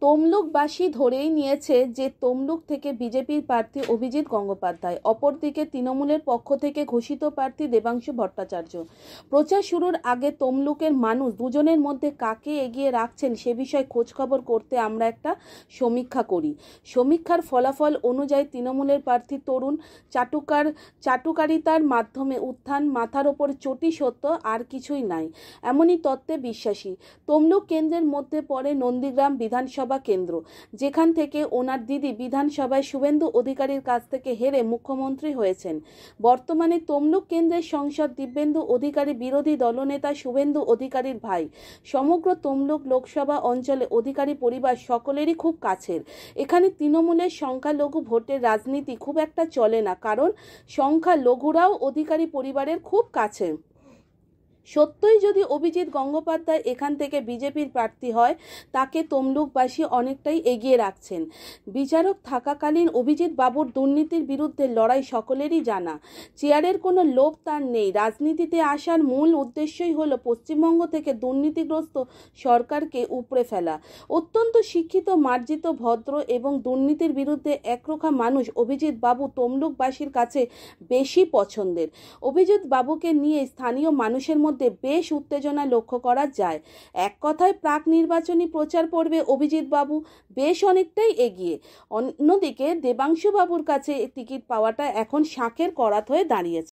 তমলুকবাসী ধরেই নিয়েছে যে তমলুক থেকে বিজেপির প্রার্থী অভিজিৎ গঙ্গোপাধ্যায়, অপরদিকে তৃণমূলের পক্ষ থেকে ঘোষিত প্রার্থী দেবাংশু ভট্টাচার্য। প্রচার শুরুর আগে তমলুকের মানুষ দুজনের মধ্যে কাকে এগিয়ে রাখছেন সে বিষয়ে খোঁজখবর করতে আমরা একটা সমীক্ষা করি। সমীক্ষার ফলাফল অনুযায়ী তৃণমূলের প্রার্থী তরুণ চাটুকারিতার মাধ্যমে উত্থান, মাথার ওপর চটি সত্য, আর কিছুই নাই, এমনই তত্ত্বে বিশ্বাসী। তমলুক কেন্দ্রের মধ্যে পড়ে নন্দীগ্রাম বিধানসভা কেন্দ্র, যেখান থেকে ওনার দিদি বিধানসভায় শুভেন্দু অধিকারীর কাছ থেকে হেরে মুখ্যমন্ত্রী হয়েছেন। বর্তমানে তমলুক কেন্দ্রের সংসদ দিব্যেন্দু অধিকারী বিরোধী দলনেতা শুভেন্দু অধিকারীর ভাই। সমগ্র তমলুক লোকসভা অঞ্চলে অধিকারী পরিবার সকলেরই খুব কাছের। এখানে তৃণমূলের সংখ্যালঘু ভোটের রাজনীতি খুব একটা চলে না, কারণ সংখ্যালঘুরাও অধিকারী পরিবারের খুব কাছে। সত্যই যদি অভিজিৎ গঙ্গোপাধ্যায় এখান থেকে বিজেপির প্রার্থী হয়, তাকে তমলুকবাসী অনেকটাই এগিয়ে রাখছেন। বিচারক থাকাকালীন অভিজিৎ বাবুর দুর্নীতির বিরুদ্ধে লড়াই সকলেরই জানা। চেয়ারের কোনো লোভ তার নেই। রাজনীতিতে আসার মূল উদ্দেশ্যই হলো পশ্চিমবঙ্গ থেকে দুর্নীতিগ্রস্ত সরকারকে উপড়ে ফেলা। অত্যন্ত শিক্ষিত, মার্জিত, ভদ্র এবং দুর্নীতির বিরুদ্ধে একরোখা মানুষ অভিজিৎ বাবু তমলুকবাসীর কাছে বেশি পছন্দের। অভিজিৎ বাবুকে নিয়ে স্থানীয় মানুষের মধ্যে বেশ উত্তেজনা লক্ষ্য করা যায়। এক কথায় প্রাক নির্বাচনী প্রচার পর্বে অভিজিৎ বাবু বেশ অনেকটাই এগিয়ে। অন্যদিকে দেবাংশু বাবুর কাছে টিকিট পাওয়াটা এখন শাঁখের করাত হয়ে দাঁড়িয়েছে।